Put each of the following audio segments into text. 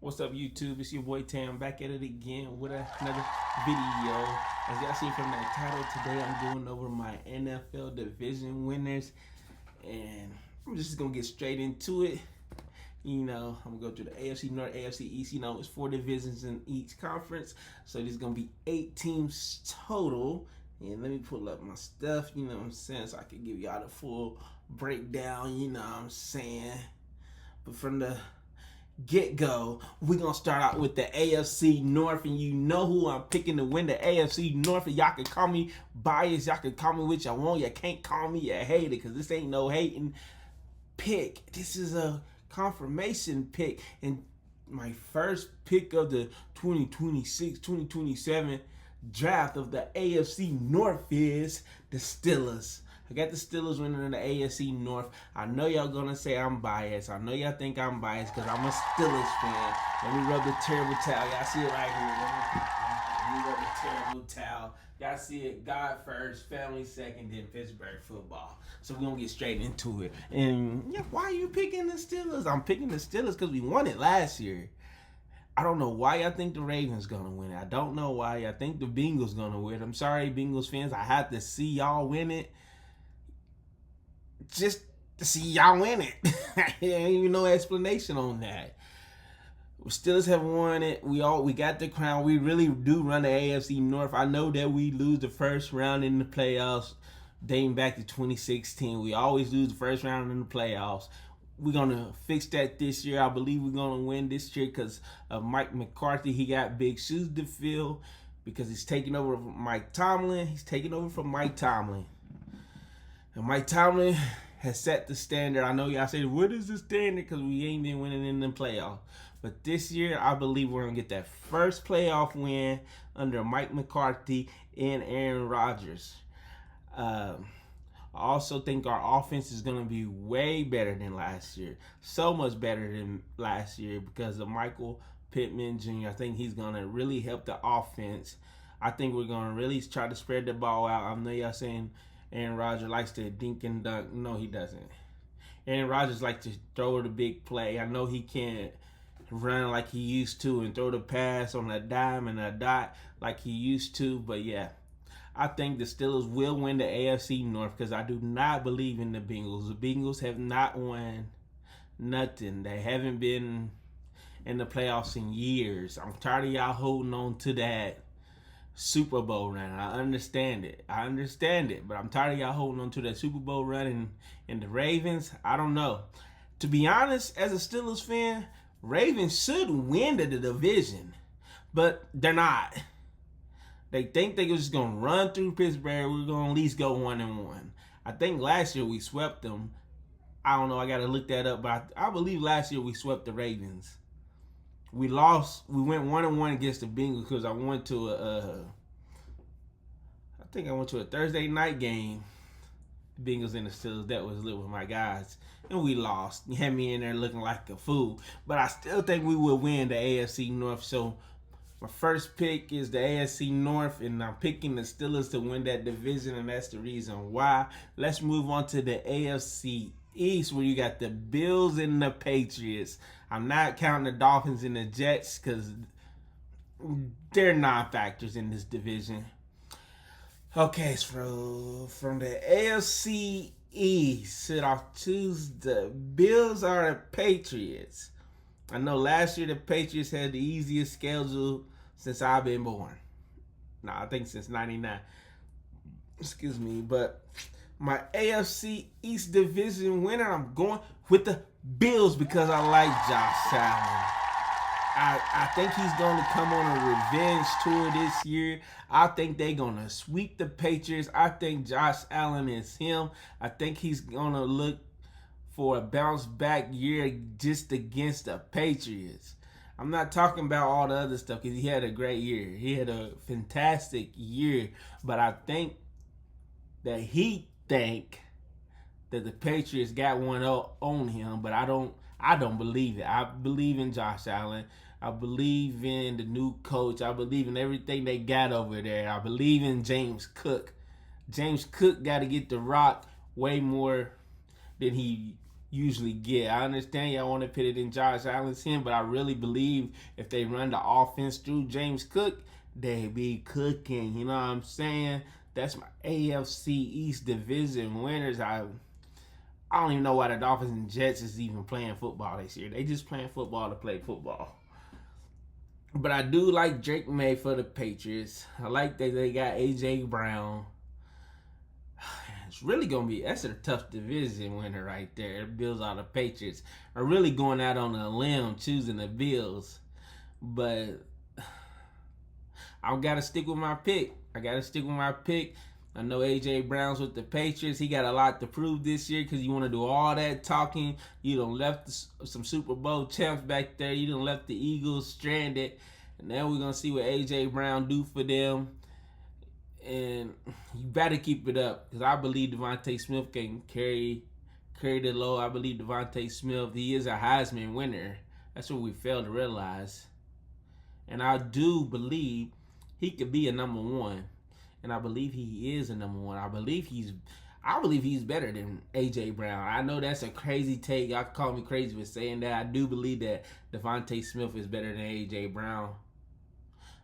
What's up, YouTube? It's your boy Tam back at it again with another video. As y'all see from that title, today I'm going over my NFL division winners, and I'm just gonna get straight into it. I'm gonna go through the AFC North, AFC East. It's 4 divisions in each conference, so there's gonna be 8 teams total. And let me pull up my stuff, so I can give y'all the full breakdown, But from the get-go, we're going to start out with the AFC North, and you know who I'm picking to win the AFC North. And y'all can call me biased, y'all can call me what y'all want, you can't call me a hater, because this ain't no hating pick. This is a confirmation pick, and my first pick of the 2026-2027 draft of the AFC North is the Steelers. I got the Steelers winning in the AFC North. I know y'all gonna say I'm biased. I know y'all think I'm biased because I'm a Steelers fan. Let me rub the terrible towel. Y'all see it right here. Let me rub the terrible towel. Y'all see it. God first, family second, then Pittsburgh football. So we're gonna get straight into it. And yeah, why are you picking the Steelers? I'm picking the Steelers because we won it last year. I don't know why I think the Ravens gonna win it. I don't know why I think the Bengals gonna win it. I'm sorry, Bengals fans. I had to see y'all win it. Just to see y'all win it. There ain't even no explanation on that. Steelers have won it. We got the crown. We really do run the AFC North. I know that we lose the first round in the playoffs dating back to 2016. We always lose the first round in the playoffs. We're going to fix that this year. I believe we're going to win this year because of Mike McCarthy. He got big shoes to fill because he's taking over from Mike Tomlin. And Mike Tomlin has set the standard. I know y'all say, what is the standard? Because we ain't been winning in the playoffs. But this year, I believe we're going to get that first playoff win under Mike McCarthy and Aaron Rodgers. I also think our offense is going to be way better than last year. So much better than last year because of Michael Pittman Jr. I think he's going to really help the offense. I think we're going to really try to spread the ball out. I know y'all saying Aaron Rodgers likes to dink and dunk. No, he doesn't. Aaron Rodgers likes to throw the big play. I know he can't run like he used to and throw the pass on a dime and a dot like he used to. But yeah, I think the Steelers will win the AFC North because I do not believe in the Bengals. The Bengals have not won nothing. They haven't been in the playoffs in years. I'm tired of y'all holding on to that Super Bowl run. I understand it, but I'm tired of y'all holding on to that Super Bowl run and the Ravens. I don't know. To be honest, as a Steelers fan, Ravens should win the division, but they're not. They think they're just going to run through Pittsburgh. We're going to at least go 1-1. I think last year we swept them. I don't know. I got to look that up, but I believe last year we swept the Ravens. We lost. We went 1-1 against the Bengals because I went to a Thursday night game. The Bengals and the Steelers. That was lit with my guys, and we lost. You had me in there looking like a fool, but I still think we will win the AFC North. So my first pick is the AFC North, and I'm picking the Steelers to win that division, and that's the reason why. Let's move on to the AFC East, where you got the Bills and the Patriots. I'm not counting the Dolphins and the Jets because they're non-factors in this division. Okay, so from the AFC East, should I choose the Bills or the Patriots? I know last year the Patriots had the easiest schedule since I've been born. No, I think since 99. Excuse me, but my AFC East division winner, I'm going with the Bills because I like Josh Allen. I think he's going to come on a revenge tour this year. I think they're going to sweep the Patriots. I think Josh Allen is him. I think he's going to look for a bounce back year just against the Patriots. I'm not talking about all the other stuff because he had a great year. He had a fantastic year. But I think that he think that the Patriots got one on him, but I don't believe it. I believe in Josh Allen. I believe in the new coach. I believe in everything they got over there. I believe in James Cook. James Cook got to get the rock way more than he usually get. I understand y'all want to put it in Josh Allen's hand, but I really believe if they run the offense through James Cook, they be cooking. You know what I'm saying? That's my AFC East division winners. I don't even know why the Dolphins and Jets is even playing football this year. They just playing football to play football. But I do like Drake May for the Patriots. I like that they got A.J. Brown. It's really going to be, that's a tough division winner right there. Bills are the Patriots. Are really going out on a limb choosing the Bills. But I've got to stick with my pick. I know A.J. Brown's with the Patriots. He got a lot to prove this year because you want to do all that talking. You done left some Super Bowl champs back there. You done left the Eagles stranded. And now we're going to see what A.J. Brown do for them. And you better keep it up because I believe Devontae Smith can carry the load. I believe Devontae Smith, he is a Heisman winner. That's what we fail to realize. And I do believe he could be a number one. And I believe he is a number one. I believe he's better than A.J. Brown. I know that's a crazy take. Y'all can call me crazy for saying that. I do believe that Devontae Smith is better than A.J. Brown.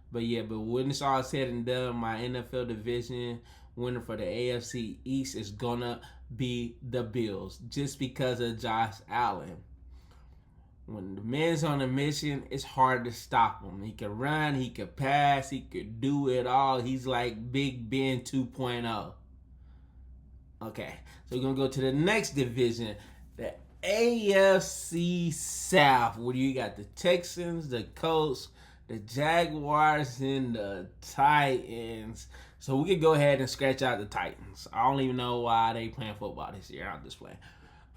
But when it's all said and done, my NFL division winner for the AFC East is gonna be the Bills, just because of Josh Allen. When the man's on a mission, it's hard to stop him. He can run, he can pass, he could do it all. He's like Big Ben 2.0. Okay, so we're going to go to the next division, the AFC South, where you got the Texans, the Colts, the Jaguars, and the Titans. So we could go ahead and scratch out the Titans. I don't even know why they playing football this year. I'm just playing.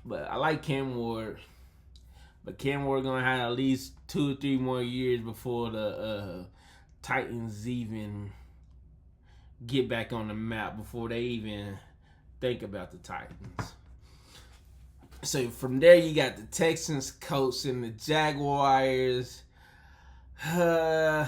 But I like Cam Ward. But Cam Ward going to have at least 2 or 3 more years before the Titans even get back on the map, before they even think about the Titans. So from there, you got the Texans, Colts, and the Jaguars. I'm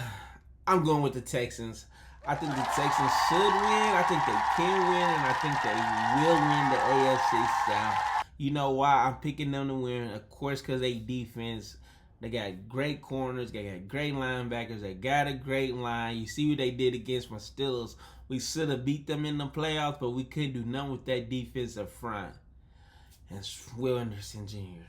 going with the Texans. I think the Texans should win. I think they can win, and I think they will win the AFC South. You know why I'm picking them to win? Of course, because they defense. They got great corners. They got great linebackers. They got a great line. You see what they did against my Steelers. We should have beat them in the playoffs, but we couldn't do nothing with that defensive front. And it's Will Anderson Jr.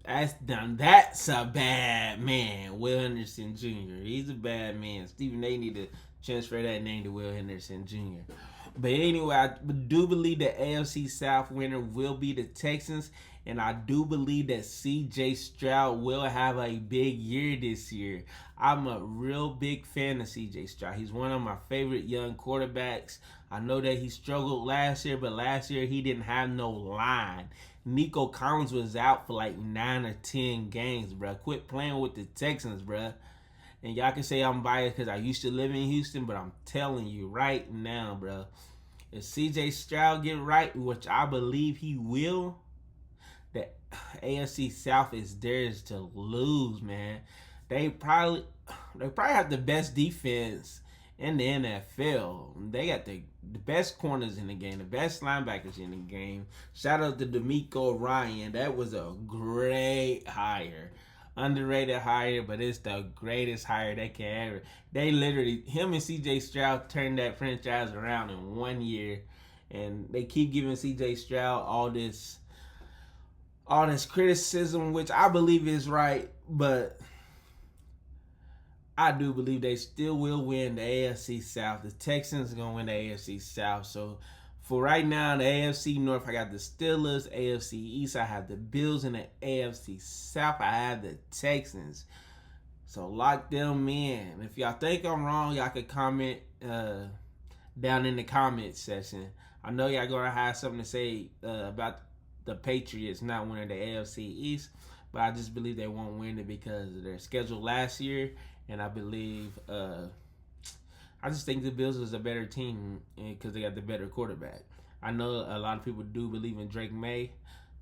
That's a bad man, Will Henderson Jr. He's a bad man. Stephen A. need to transfer that name to Will Henderson Jr. But anyway, I do believe the AFC South winner will be the Texans, and I do believe that C.J. Stroud will have a big year this year. I'm a real big fan of C.J. Stroud. He's one of my favorite young quarterbacks. I know that he struggled last year, but last year he didn't have no line. Nico Collins was out for like 9 or 10 games, bro. Quit playing with the Texans, bro. And y'all can say I'm biased because I used to live in Houston, but I'm telling you right now, bro, if C.J. Stroud get right, which I believe he will, the AFC South is theirs to lose, man. They probably have the best defense in the NFL. They got the best corners in the game, the best linebackers in the game. Shout out to D'Amico Ryan. That was a great hire. Underrated hire, but it's the greatest hire they can ever. They literally, him and C.J. Stroud turned that franchise around in 1 year. And they keep giving C.J. Stroud all this criticism, which I believe is right, but I do believe they still will win the AFC South. The Texans are going to win the AFC South. So for right now, the AFC North, I got the Steelers. AFC East, I have the Bills. In the AFC South, I have the Texans. So lock them in. If y'all think I'm wrong, y'all can comment down in the comment section. I know y'all going to have something to say about the Patriots not winning the AFC East, but I just believe they won't win it because of their schedule last year. And I believe, I just think the Bills is a better team because they got the better quarterback. I know a lot of people do believe in Drake May,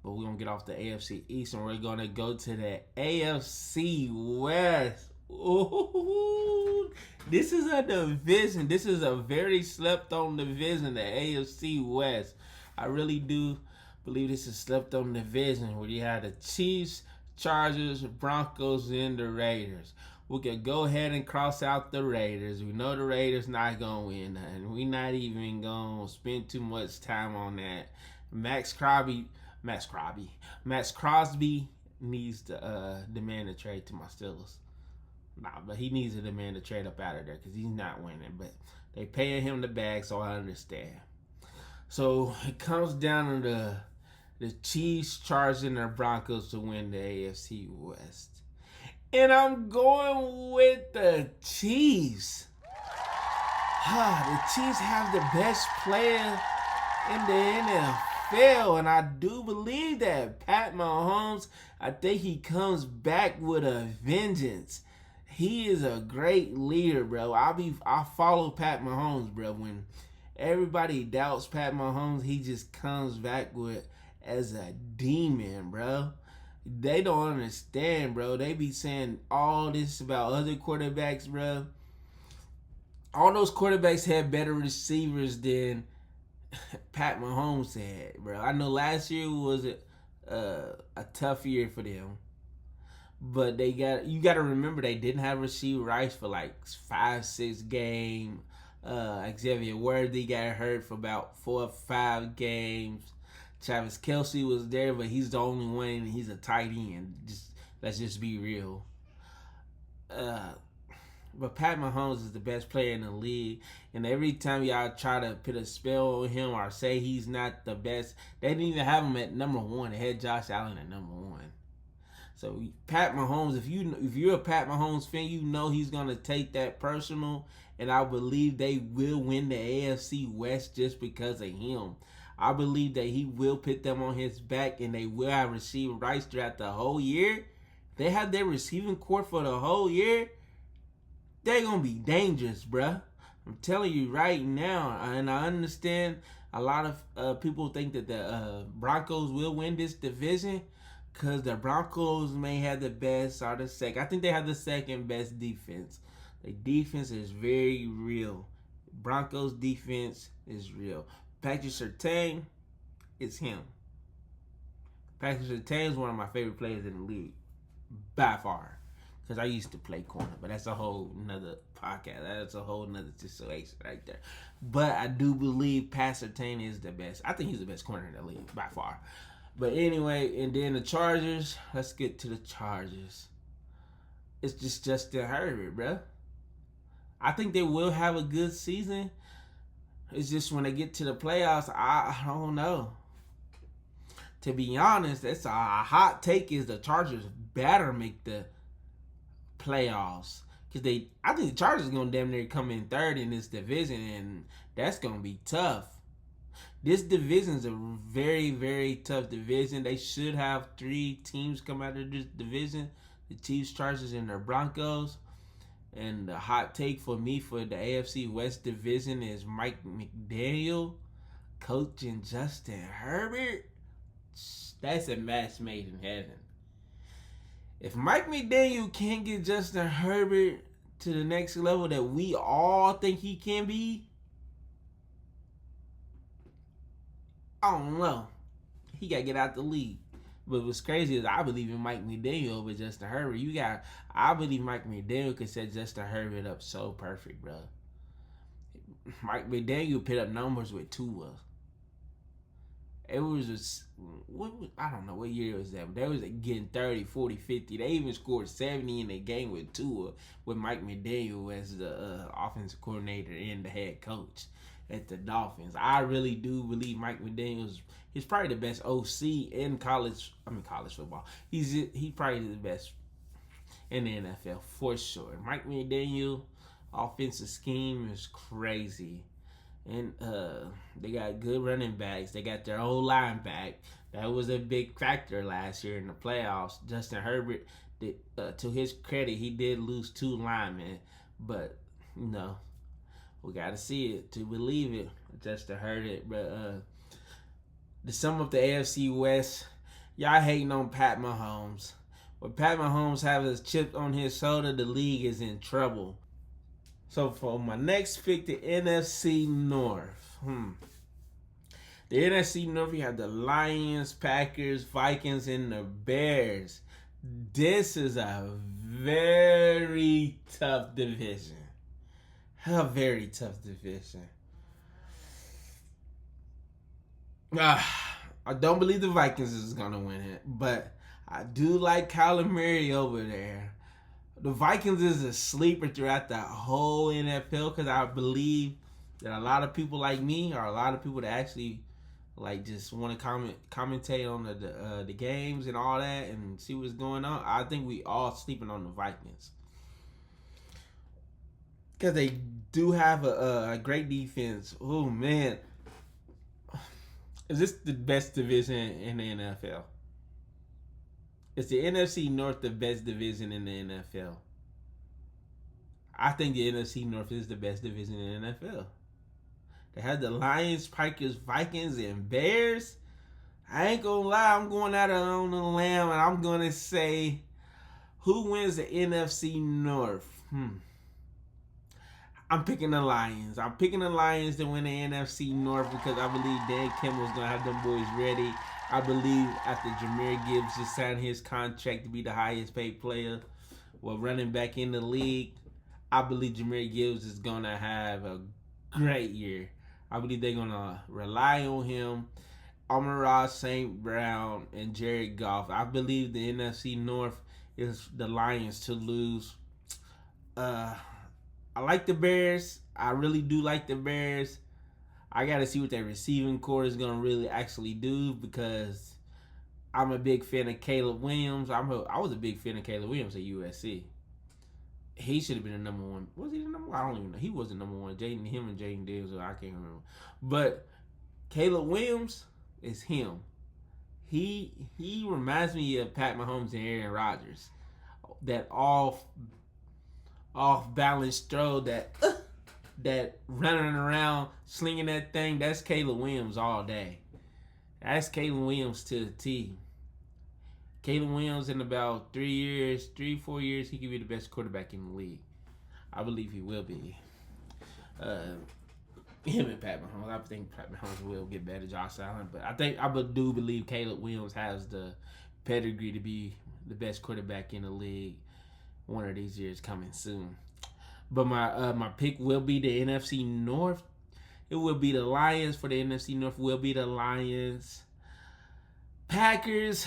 but we're going to get off the AFC East and we're going to go to the AFC West. Ooh, this is a division. This is a very slept on division, the AFC West. I really do believe this is slept on division where you had the Chiefs, Chargers, Broncos, and the Raiders. We could go ahead and cross out the Raiders. We know the Raiders not gonna win nothing. We not even gonna spend too much time on that. Max Crosby needs to demand a trade to my Steelers. Nah, but he needs to demand a trade up out of there because he's not winning. But they paying him the bag, so I understand. So it comes down to the Chiefs, Chargers, and the Broncos to win the AFC West. And I'm going with the Chiefs. The Chiefs have the best player in the NFL, and I do believe that Pat Mahomes, I think he comes back with a vengeance. He is a great leader, bro. I follow Pat Mahomes, bro. When everybody doubts Pat Mahomes, he just comes back with as a demon, bro. They don't understand, bro. They be saying all this about other quarterbacks, bro. All those quarterbacks had better receivers than Pat Mahomes had, bro. I know last year was a tough year for them, but you got to remember they didn't have receiver rights for like 5-6 games. Xavier Worthy got hurt for about 4 or 5 games. Travis Kelce was there, but he's the only one, and he's a tight end. Let's just be real. But Pat Mahomes is the best player in the league, and every time y'all try to put a spell on him or say he's not the best, they didn't even have him at number 1. They had Josh Allen at number 1. So Pat Mahomes, if you're a Pat Mahomes fan, you know he's gonna take that personal, and I believe they will win the AFC West just because of him. I believe that he will put them on his back, and they will have receiving rights throughout the whole year. They have their receiving core for the whole year. They're going to be dangerous, bruh. I'm telling you right now, and I understand a lot of people think that the Broncos will win this division because the Broncos may have the best or the second. I think they have the second best defense. The defense is very real. Broncos defense is real. Patrick Surtain is him. Patrick Surtain is one of my favorite players in the league, by far. Because I used to play corner, but that's a whole nother podcast. That's a whole nother situation right there. But I do believe Pat Surtain is the best. I think he's the best corner in the league, by far. But anyway, and then the Chargers. Let's get to the Chargers. It's just Justin Herbert, bro. I think they will have a good season. It's just when they get to the playoffs, I don't know. To be honest, that's a hot take is the Chargers better make the playoffs. Because I think the Chargers are going to damn near come in third in this division, and that's going to be tough. This division is a very, very tough division. They should have 3 teams come out of this division. The Chiefs, Chargers, and the Broncos. And the hot take for me for the AFC West division is Mike McDaniel coaching Justin Herbert. That's a match made in heaven. If Mike McDaniel can't get Justin Herbert to the next level that we all think he can be, I don't know. He got to get out the league. But what's crazy is I believe in Mike McDaniel over Justin Herbert. I believe Mike McDaniel could set Justin Herbert up so perfect, bro. Mike McDaniel put up numbers with Tua. It was just, I don't know what year it was that, but they was getting 30, 40, 50. They even scored 70 in the game with Tua, with Mike McDaniel as the offensive coordinator and the head coach at the Dolphins. I really do believe Mike McDaniel's he's probably the best OC in college football. He's probably the best in the NFL for sure. Mike McDaniel offensive scheme is crazy. And they got good running backs. They got their whole line back. That was a big factor last year in the playoffs. Justin Herbert, to his credit, he did lose 2 linemen. But, we got to see it to believe it. Justin Herbert. But to sum up the AFC West, y'all hating on Pat Mahomes. When Pat Mahomes have his chip on his shoulder, the league is in trouble. So for my next pick, the NFC North. The NFC North, you have the Lions, Packers, Vikings, and the Bears. This is a very tough division. A very tough division. I don't believe the Vikings is going to win it, but I do like Kyler Murray over there. The Vikings is a sleeper throughout the whole NFL because I believe that a lot of people like me, or a lot of people that actually like just want to commentate on the games and all that and see what's going on. I think we all sleeping on the Vikings because they do have a great defense. Oh man, is this the best division in the NFL? Is the NFC North the best division in the NFL? I think the NFC North is the best division in the NFL. They have the Lions, Packers, Vikings, and Bears. I ain't gonna lie, I'm going out on the limb and I'm gonna say, who wins the NFC North? I'm picking the Lions. I'm picking the Lions to win the NFC North because I believe Dan Campbell's gonna have them boys ready. I believe after Jahmyr Gibbs just signed his contract to be the highest paid player, running back in the league, I believe Jahmyr Gibbs is gonna have a great year. I believe they're going to rely on him, Amon-Ra St. Brown, and Jared Goff. I believe the NFC North is the Lions to lose. I like the Bears. I really do like the Bears. I got to see what their receiving core is going to really actually do because I'm a big fan of Caleb Williams. I was a big fan of Caleb Williams at USC. He should have been the number one. Was he the number one? I don't even know. He was the number one. Him and Jaden Daniels, I can't remember. But Caleb Williams is him. He reminds me of Pat Mahomes and Aaron Rodgers. That off balance throw, that running around slinging that thing. That's Caleb Williams all day. That's Caleb Williams to the T. Caleb Williams in about 4 years, he could be the best quarterback in the league. I believe he will be. Him and Pat Mahomes. I think Pat Mahomes will get better, Josh Allen. But I do believe Caleb Williams has the pedigree to be the best quarterback in the league one of these years coming soon. But my pick will be the NFC North. It will be the Lions for the NFC North. Will be the Lions. Packers,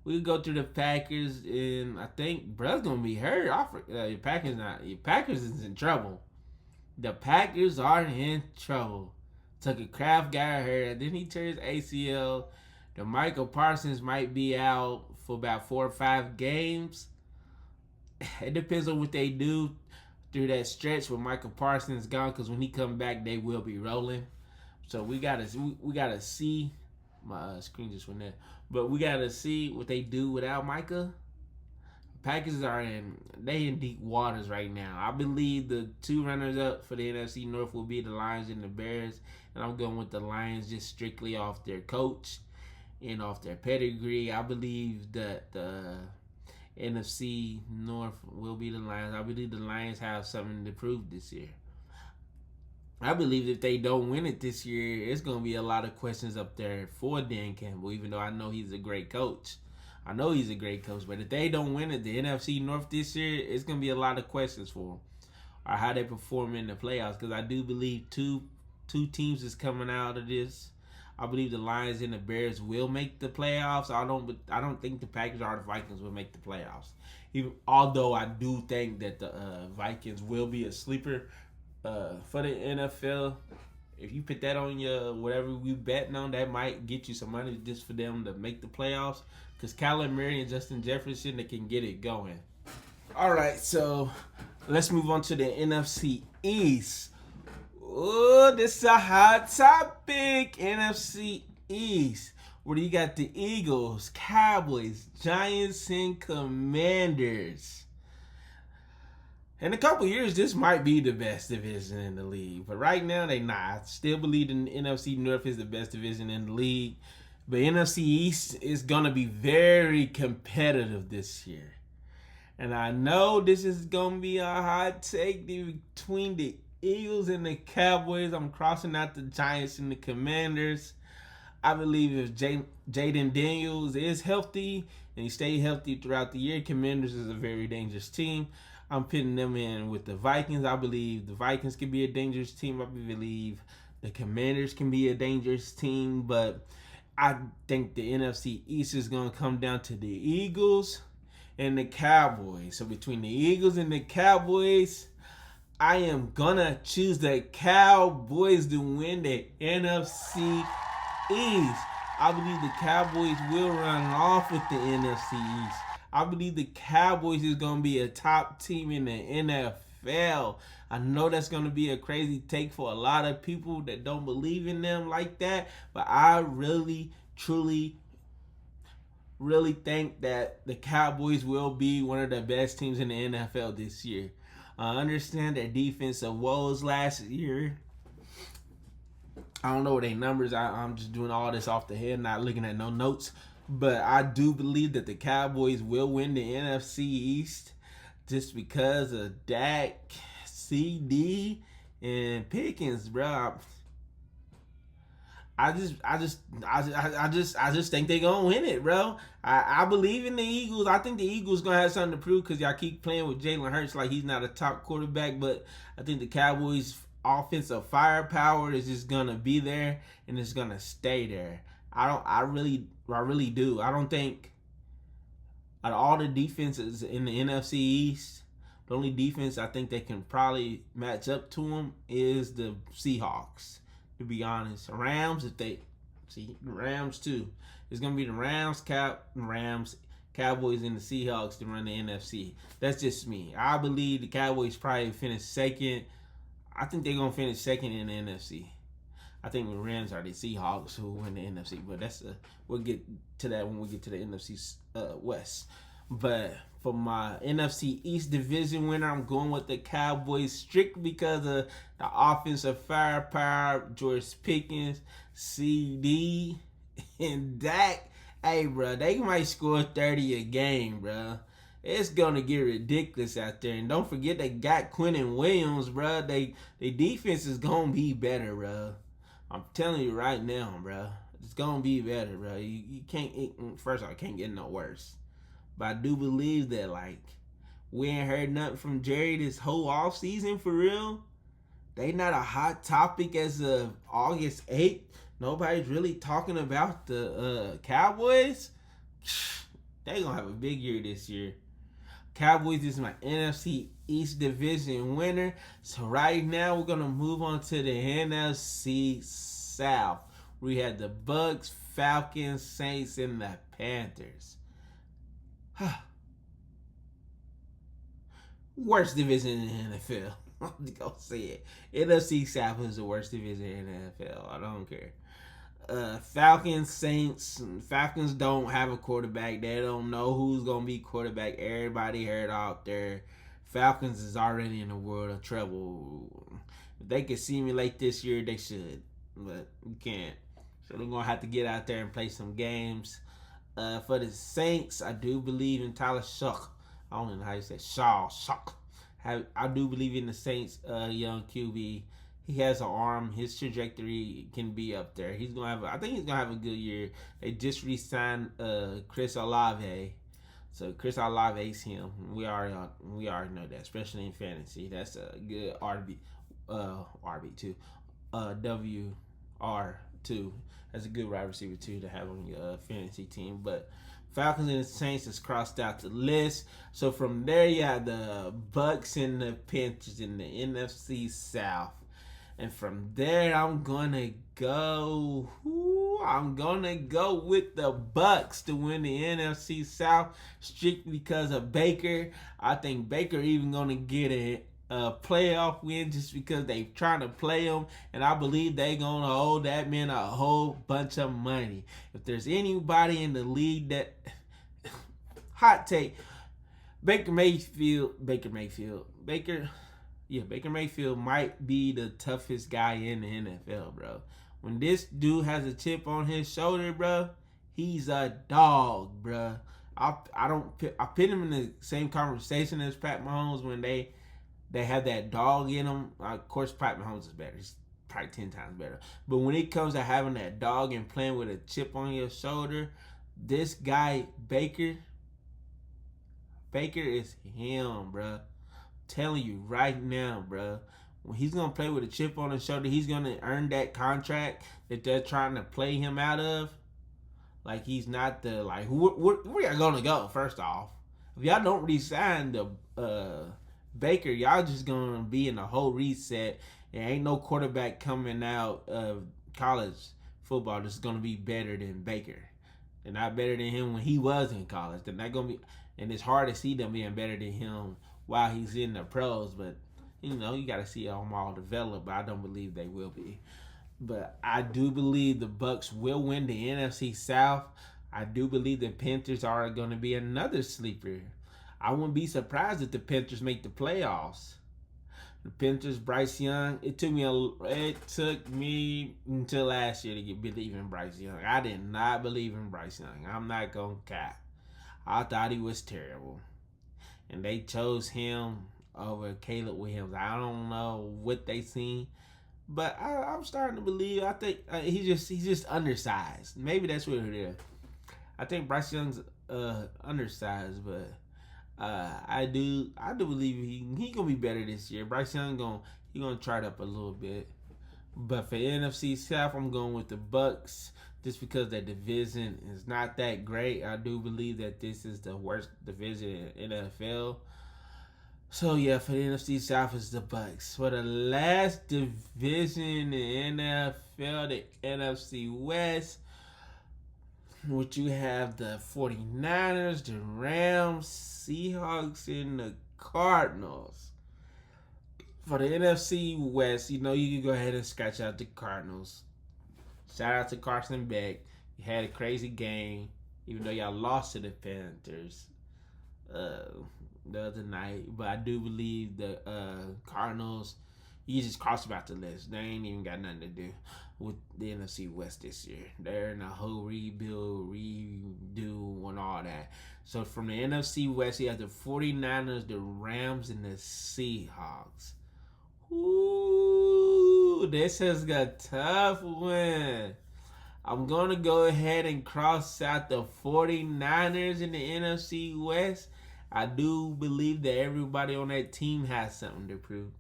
we'll go through the Packers, and I think Bruh's gonna be hurt. Packers is in trouble. The Packers are in trouble. Tucker Kraft got hurt, then he tore his ACL. The Michael Parsons might be out for about 4 or 5 games. It depends on what they do through that stretch when Michael Parsons gone, because when he come back, they will be rolling. So we gotta see. My screen just went there. But we got to see what they do without Micah. Packers are in deep waters right now. I believe the 2 runners-up for the NFC North will be the Lions and the Bears. And I'm going with the Lions just strictly off their coach and off their pedigree. I believe that the NFC North will be the Lions. I believe the Lions have something to prove this year. I believe if they don't win it this year, it's going to be a lot of questions up there for Dan Campbell, even though I know he's a great coach. But if they don't win it, the NFC North this year, it's going to be a lot of questions for them, or how they perform in the playoffs, because I do believe two teams is coming out of this. I believe the Lions and the Bears will make the playoffs. I don't think the Packers or the Vikings will make the playoffs. Although I do think that the Vikings will be a sleeper for the NFL. If you put that on your whatever we betting on, that might get you some money just for them to make the playoffs. Because Kyler Murray and Justin Jefferson, they can get it going. All right, so let's move on to the NFC East. Oh, this is a hot topic. NFC East. Where you got the Eagles, Cowboys, Giants, and Commanders. In a couple years, this might be the best division in the league. But right now, they not. I still believe the NFC North is the best division in the league. But NFC East is going to be very competitive this year. And I know this is going to be a hot take between the Eagles and the Cowboys. I'm crossing out the Giants and the Commanders. I believe if Jaden Daniels is healthy and he stays healthy throughout the year, Commanders is a very dangerous team. I'm putting them in with the Vikings. I believe the Vikings can be a dangerous team. I believe the Commanders can be a dangerous team. But I think the NFC East is going to come down to the Eagles and the Cowboys. So between the Eagles and the Cowboys, I am going to choose the Cowboys to win the NFC East. I believe the Cowboys will run off with the NFC East. I believe the Cowboys is going to be a top team in the NFL. I know that's going to be a crazy take for a lot of people that don't believe in them like that, but I really, truly, really think that the Cowboys will be one of the best teams in the NFL this year. I understand their defensive woes last year. I don't know their numbers. I'm just doing all this off the head, not looking at no notes. But I do believe that the Cowboys will win the NFC East just because of Dak, CD, and Pickens, bro. I just think they're gonna win it, bro. I believe in the Eagles. I think the Eagles gonna have something to prove because y'all keep playing with Jalen Hurts like he's not a top quarterback. But I think the Cowboys' offensive firepower is just gonna be there and it's gonna stay there. I really do. I don't think out of all the defenses in the NFC East, the only defense I think they can probably match up to them is the Seahawks. To be honest, Rams, if they see Rams too, it's gonna be the Rams, Cowboys, and the Seahawks to run the NFC. That's just me. I believe the Cowboys probably finish second. I think they're gonna finish second in the NFC. I think the Rams are the Seahawks who win the NFC, but we'll get to that when we get to the NFC West. But for my NFC East division winner, I'm going with the Cowboys strictly because of the offensive firepower, George Pickens, CD, and Dak. Hey, bro, they might score 30 a game, bro. It's going to get ridiculous out there. And don't forget they got Quinnen Williams, bro. They defense is going to be better, bro. I'm telling you right now, bro. It's going to be better, bro. You can't, first of all, it can't get no worse. But I do believe that, like, we ain't heard nothing from Jerry this whole offseason for real. They not a hot topic as of August 8th. Nobody's really talking about the Cowboys. They going to have a big year this year. Cowboys is my NFC East division winner. So right now we're going to move on to the NFC South. We had the Bucks, Falcons, Saints, and the Panthers. Worst division in the NFL. I'm just gonna say it. NFC South is the worst division in the NFL. I don't care. Falcons, Saints. Falcons don't have a quarterback. They don't know who's gonna be quarterback. Everybody heard out there. Falcons is already in a world of trouble. If they could simulate this year, they should, but you can't. So they're gonna have to get out there and play some games. For the Saints, I do believe in Tyler Shuck. I don't know how you say Shuck. I do believe in the Saints, young QB. He has an arm. His trajectory can be up there. I think he's gonna have a good year. They just re-signed Chris Olave, so Chris Olave's him. We already know that, especially in fantasy. That's a good RB2, WR2. That's a good wide receiver too to have on your fantasy team. But Falcons and the Saints is crossed out the list. So from there you have the Bucks and the Panthers in the NFC South. And from there I'm gonna go with the Bucks to win the NFC South strictly because of Baker. I think Baker even gonna get a playoff win just because they trying to play him, and I believe they gonna hold that man a whole bunch of money. If there's anybody in the league that hot take, Baker Mayfield might be the toughest guy in the NFL, bro. When this dude has a chip on his shoulder, bro, he's a dog, bro. I put him in the same conversation as Pat Mahomes when they they have that dog in them. Of course, Pat Mahomes is better. He's probably 10 times better. But when it comes to having that dog and playing with a chip on your shoulder, this guy Baker is him, bruh. Telling you right now, bruh. When he's gonna play with a chip on his shoulder, he's gonna earn that contract that they're trying to play him out of. Like he's not the where y'all gonna go? First off, if y'all don't resign the Baker, y'all just gonna be in a whole reset. There ain't no quarterback coming out of college football that's gonna be better than Baker. They're not better than him when he was in college. They're not gonna be, and it's hard to see them being better than him while he's in the pros. But you gotta see them all develop. But I don't believe they will be. But I do believe the Bucs will win the NFC South. I do believe the Panthers are going to be another sleeper. I wouldn't be surprised if the Panthers make the playoffs. The Panthers, Bryce Young. It took me until last year to believe in Bryce Young. I did not believe in Bryce Young. I'm not gonna cap. I thought he was terrible, and they chose him over Caleb Williams. I don't know what they seen. But I'm starting to believe. I think he's just undersized. Maybe that's what it is. I think Bryce Young's undersized, but I do believe he gonna be better this year. Bryce Young gonna try it up a little bit. But for NFC South, I'm going with the Bucs just because that division is not that great. I do believe that this is the worst division in NFL. So yeah, for the NFC South is the Bucs. For the last division in the NFL, the NFC West, which you have the 49ers, the Rams, Seahawks, and the Cardinals. For the NFC West, you can go ahead and scratch out the Cardinals. Shout out to Carson Beck. You had a crazy game, even though y'all lost to the Panthers the other night. But I do believe the Cardinals, you just crossed about the list. They ain't even got nothing to do with the NFC West this year. They're in a whole rebuild, redo, and all that. So from the NFC West, you have the 49ers, the Rams, and the Seahawks. Ooh, this has got a tough one. I'm going to go ahead and cross out the 49ers in the NFC West. I do believe that everybody on that team has something to prove.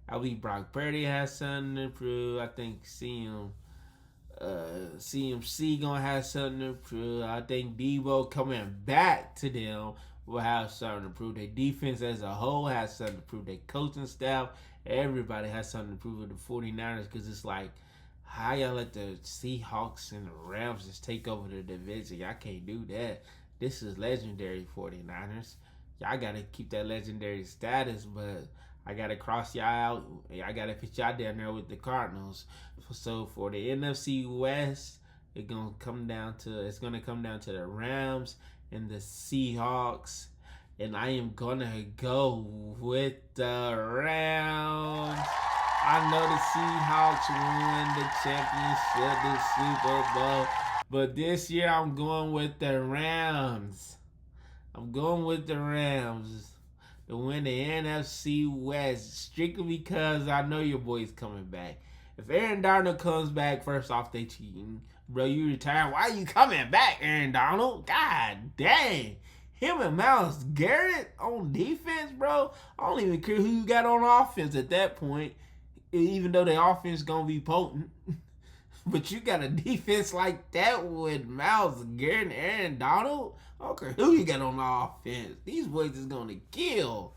I believe Brock Purdy has something to prove. I think CMC gonna have something to prove. I think Debo coming back to them will have something to prove. Their defense as a whole has something to prove. Their coaching staff, everybody has something to prove with the 49ers, because it's like, how y'all let the Seahawks and the Rams just take over the division? Y'all can't do that. This is legendary 49ers. Y'all got to keep that legendary status, but I got to cross y'all out. I got to put y'all down there with the Cardinals. So for the NFC West, it's going to come down to the Rams and the Seahawks. And I am going to go with the Rams. I know the Seahawks won the championship, the Super Bowl. But this year, I'm going with the Rams. I'm going with the Rams to win the NFC West, strictly because I know your boy's coming back. If Aaron Donald comes back, first off, they cheating. Bro, you retired. Why are you coming back, Aaron Donald? God dang. Him and Myles Garrett on defense, bro. I don't even care who you got on offense at that point, even though the offense going to be potent. But you got a defense like that with Myles Garrett and Aaron Donald? Okay, who you got on the offense? These boys is going to kill.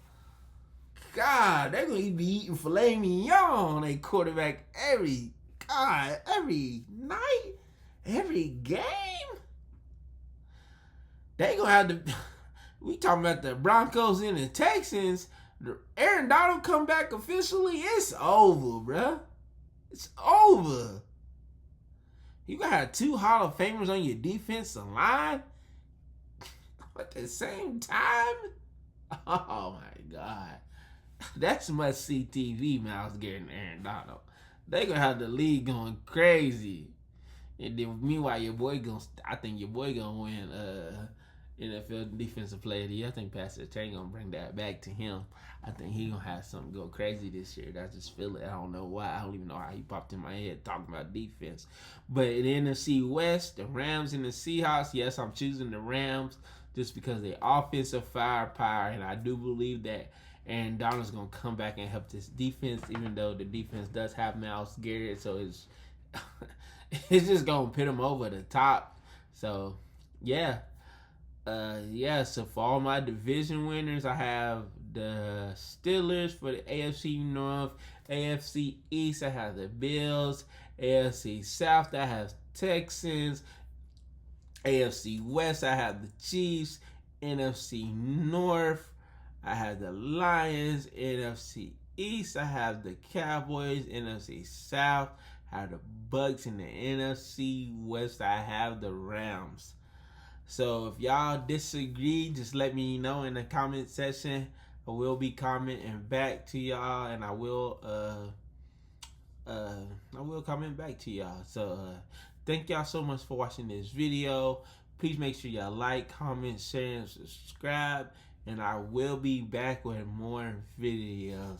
God, they're going to be eating filet mignon on their quarterback every night, every game. They going to have to... We talking about the Broncos and the Texans. Aaron Donald come back officially, it's over, bruh. It's over. You got to have two Hall of Famers on your defensive line at the same time? Oh, my God. That's must-see TV, Myles Garrett and Aaron Donald. They going to have the league going crazy. And then, meanwhile, I think your boy going to win NFL Defensive Player of the Year. I think Pastor Chain gonna bring that back to him. I think he gonna have something go crazy this year. I just feel it. I don't know why. I don't even know how he popped in my head talking about defense. But in the NFC West, the Rams and the Seahawks. Yes, I'm choosing the Rams just because they offensive firepower, and I do believe that Aaron Donald's gonna come back and help this defense, even though the defense does have Myles Garrett, so it's it's just gonna put him over the top. So yeah. So for all my division winners, I have the Steelers. For the AFC North, AFC East, I have the Bills. AFC South, I have Texans. AFC West, I have the Chiefs. NFC North, I have the Lions. NFC East, I have the Cowboys. NFC South, I have the Bucks. In the NFC West, I have the Rams. So if y'all disagree, just let me know in the comment section. I will be commenting back to y'all, and I will comment back to y'all. So thank y'all so much for watching this video. Please make sure y'all like, comment, share, and subscribe. And I will be back with more videos.